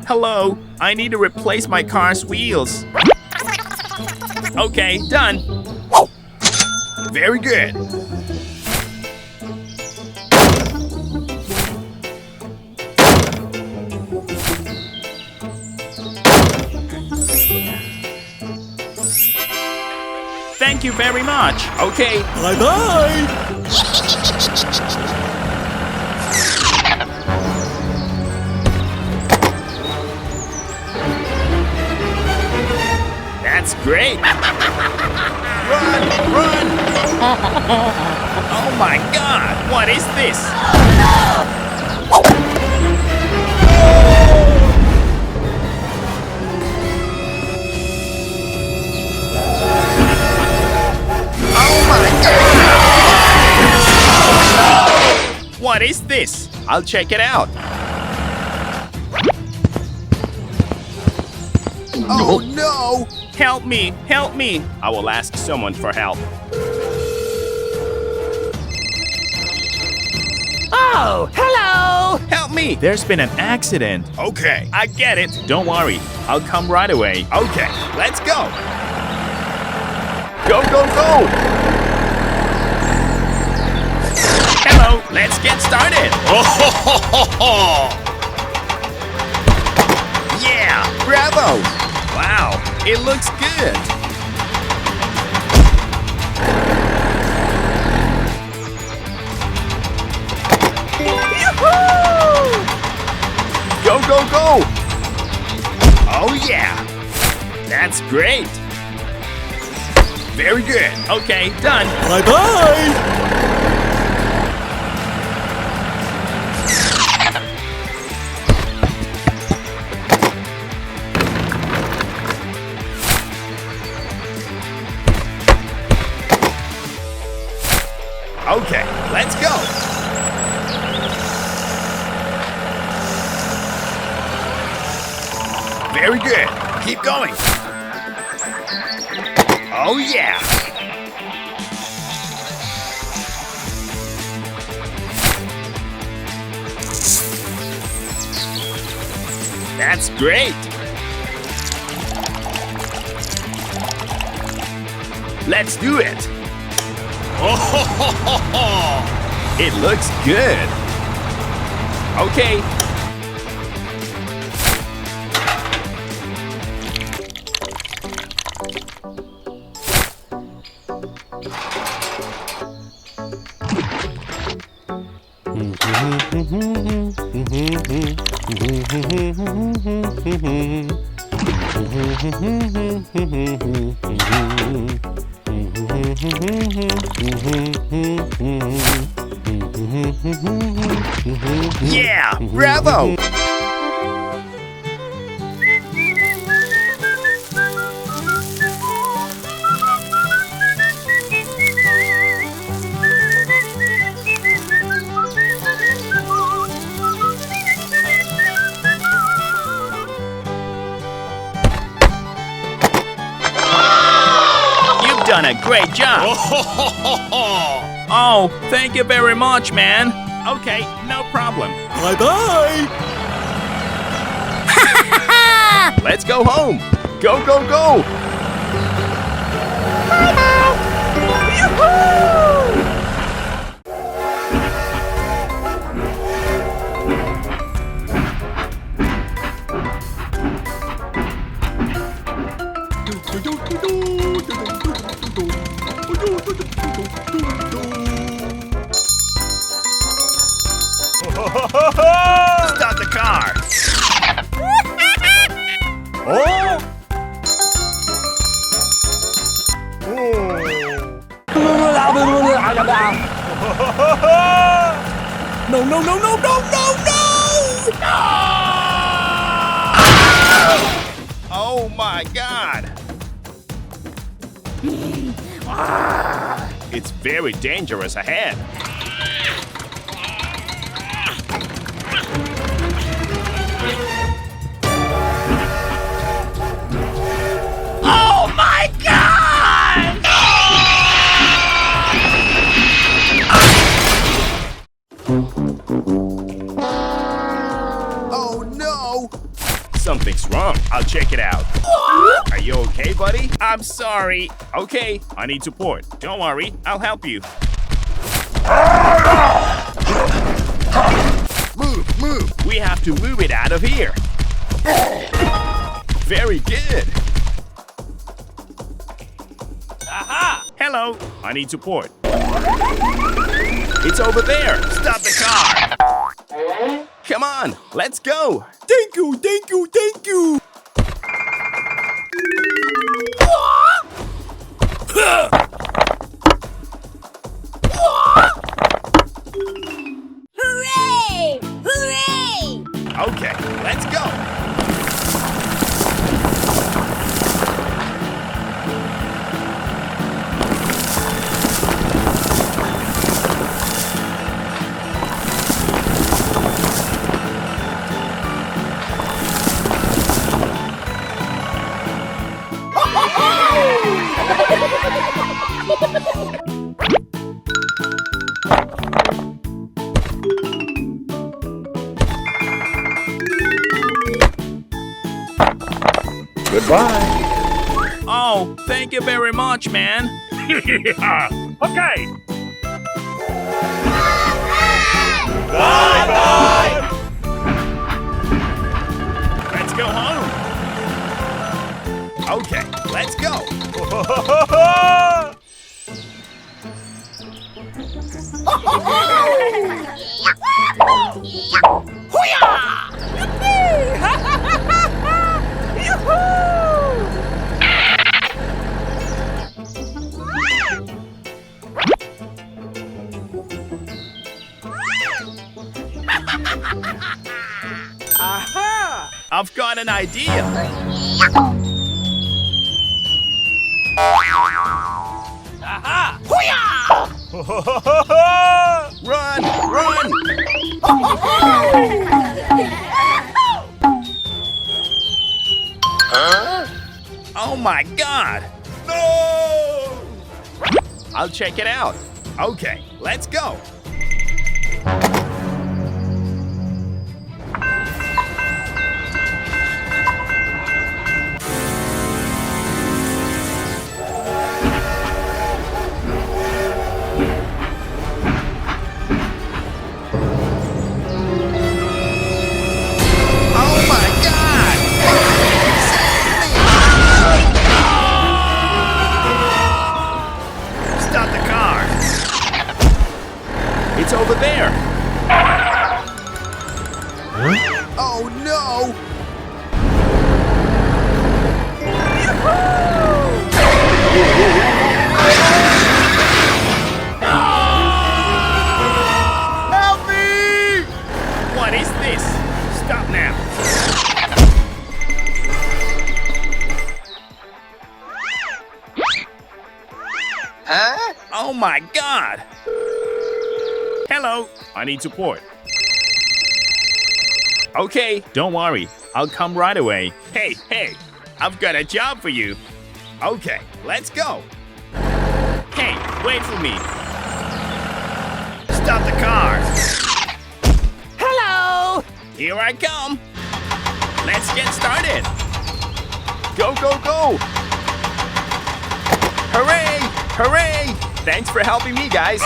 Hello, I need to replace my car's wheels. Okay, done. Very good. Thank you very much. Okay. Bye-bye. That's great. Run, run. Oh my God, what is this? What is this? I'll check it out. Oh no! Help me! Help me! I will ask someone for help. Oh, hello! Help me! There's been an accident. Okay. I get it. Don't worry. I'll come right away. Okay, let's go. Go, go, go! Hello, let's get started. Yeah, bravo! Wow, it looks good. Yoo-hoo! Go, go, go! Oh yeah, that's great. Very good. Okay, done. Bye-bye! Okay, let's go. Very good. Keep going. Oh, yeah. That's great. Let's do it. It looks good. Okay. Yeah, bravo! You've done a great job. Oh, thank you very much, man. Okay, no problem. Bye-bye! Let's go home. Go, go, go! Start the car. Oh! No, no, no, no, no, no, no! Oh my God. It's very dangerous ahead. Oh my God! Something's wrong. I'll check it out. Are you okay, buddy? I'm sorry. Okay, I need support. Don't worry, I'll help you. Move. We have to move it out of here. Very good. Aha! Hello, I need support. It's over there. Stop the car. Come on, let's go. Thank you. Hooray! Hooray! Okay, let's go. Goodbye. Oh, thank you very much, man. Okay. Bye-bye! Let's go home. Okay, let's go. Aha! I've got an idea. Aha! Run! Oh my God! No! I'll check it out. Okay, let's go. Oh my God! Stop the car! It's over there! Oh no! Help me! What is this? Stop now! Huh? Oh my God! Hello, I need support. Okay, don't worry. I'll come right away. Hey, I've got a job for you. Okay, let's go. Hey, wait for me. Stop the car. Hello! Here I come. Let's get started. Go, go, go. Hooray! Hooray! Thanks for helping me, guys.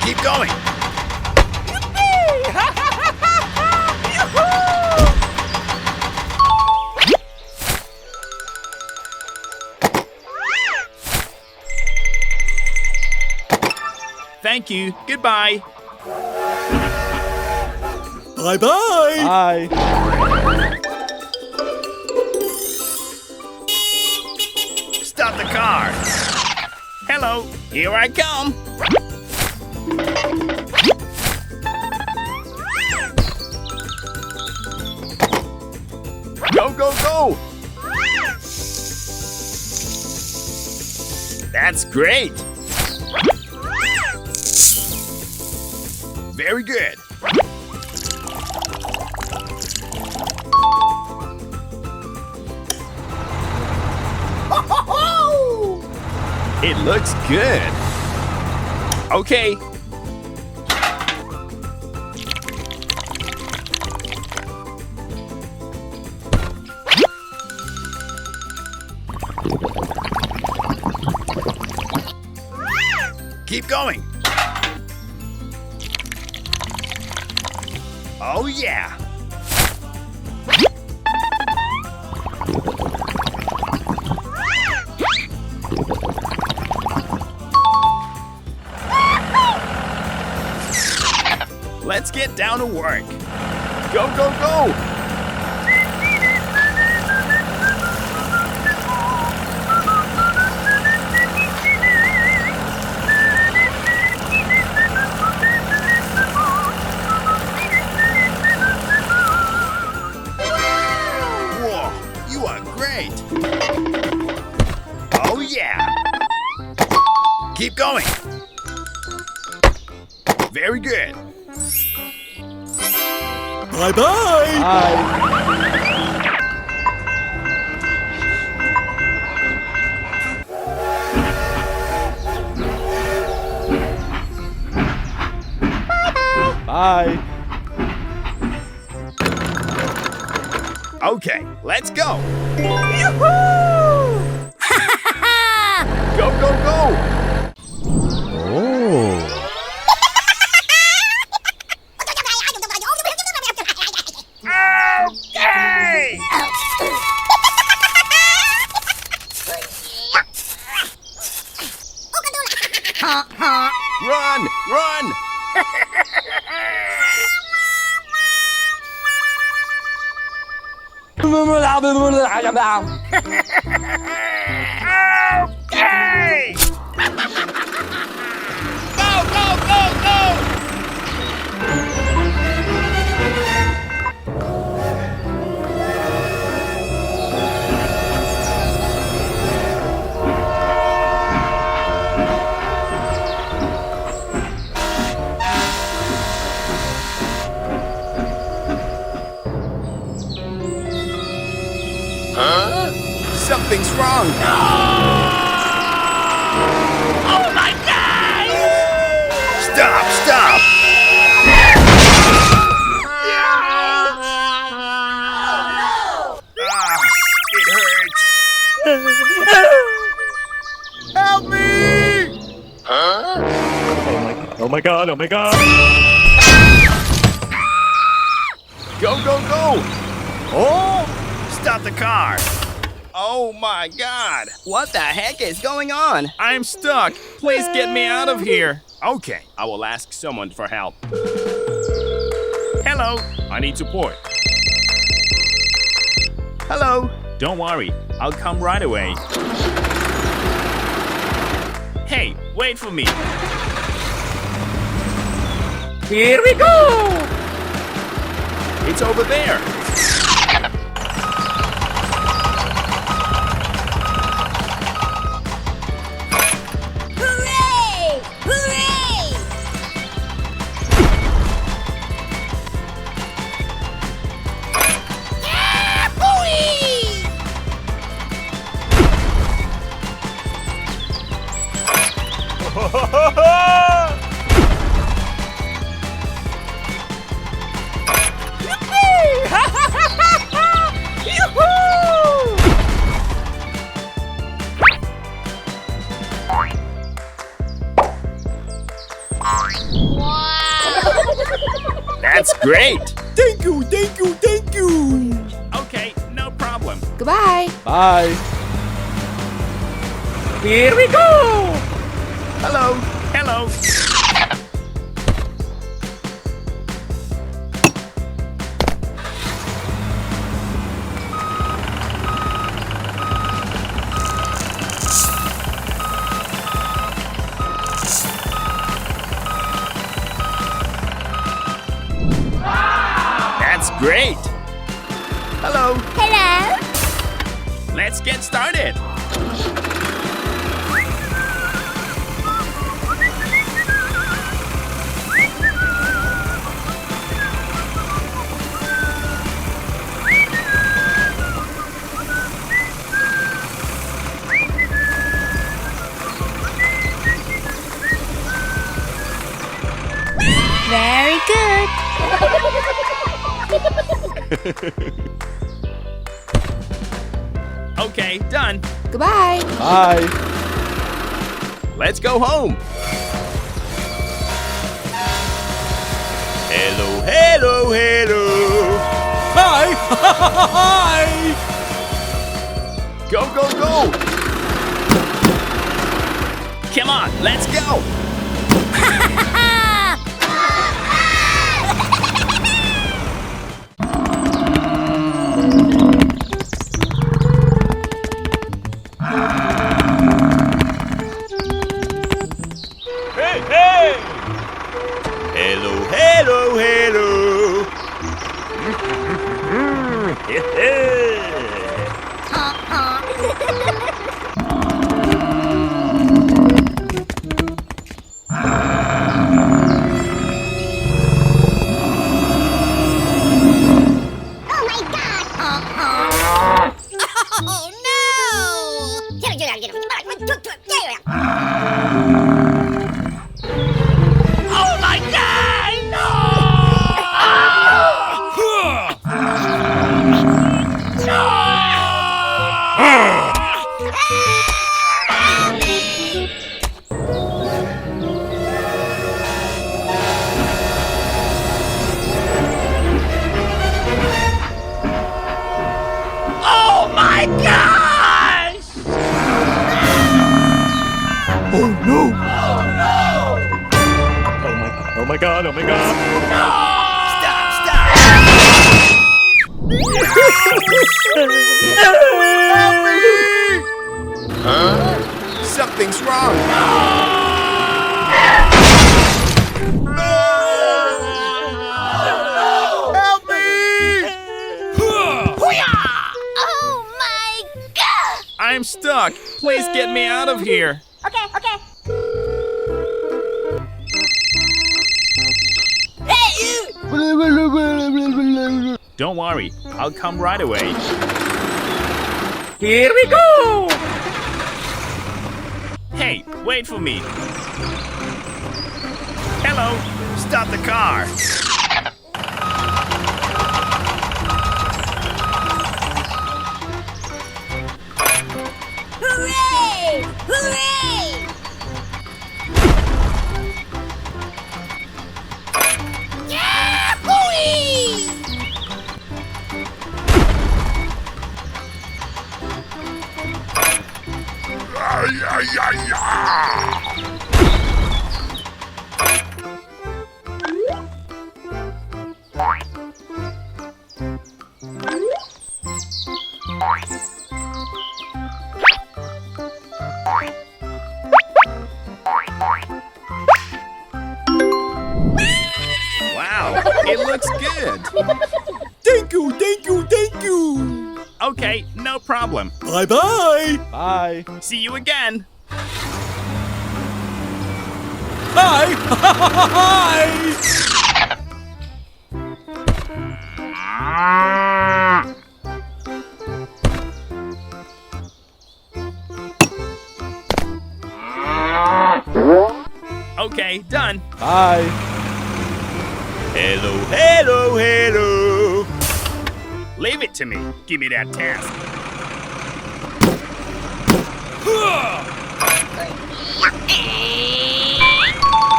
Keep going. Thank you. Goodbye. Bye-bye! Bye. Stop the car. Hello, here I come. Go, go, go. That's great. Very good. It looks good. Okay. Keep going. Oh, yeah. Let's get down to work. Go, go, go! Whoa, you are great! Oh, yeah! Keep going! Very good! Bye-bye. Bye. Okay, let's go! Yoo-hoo! Go, go, go! Oh. Okay! Run! Run! Okay! Go, go, go, go! Something's wrong. Oh my God! Stop! Stop! Ah, it hurts. Help me! Oh my god, oh my god. Go, go, go! Oh! Stop the car! Oh my God! What the heck is going on? I'm stuck. Please get me out of here. Okay, I will ask someone for help. Hello, I need support. Hello. Don't worry, I'll come right away. Hey, wait for me. Here we go. It's over there. Hooray! Hooray! Yahoo-wee! That's great. Thank you, thank you, thank you. Okay, no problem. Goodbye. Bye. Here we go. Hello, hello. That's great. Hello. Hello. Let's get started. Very good. Okay, done. Goodbye. Bye. Let's go home. Hello, hello, hello. Hi! Hi! Go, go, go! Come on, let's go. Hey, hey! Hello, hello, hello. Oh no! Oh my God! Oh my gosh! Oh no! Oh my god, oh my god. Stop, stop! Something's wrong! Help me! Oh my god! I'm stuck. Please get me out of here. Okay, okay. Hey, you! Don't worry, I'll come right away. Here we go! Hey, wait for me. Hello, stop the car. Hooray! Hooray! Yahoo! Wow, it looks good. Thank you, thank you, thank you! Okay, no problem. Bye-bye! Bye! See you again. Hi! Hi! Okay, done. Bye! Hello, hello, hello. Leave it to me. Give me that task.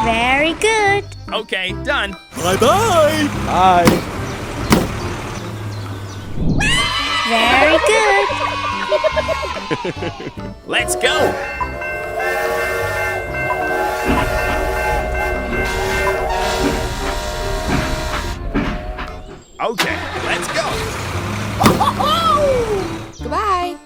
Very good. Okay, done. Bye-bye! Bye! Very good. Let's go. Okay, let's go. Goodbye.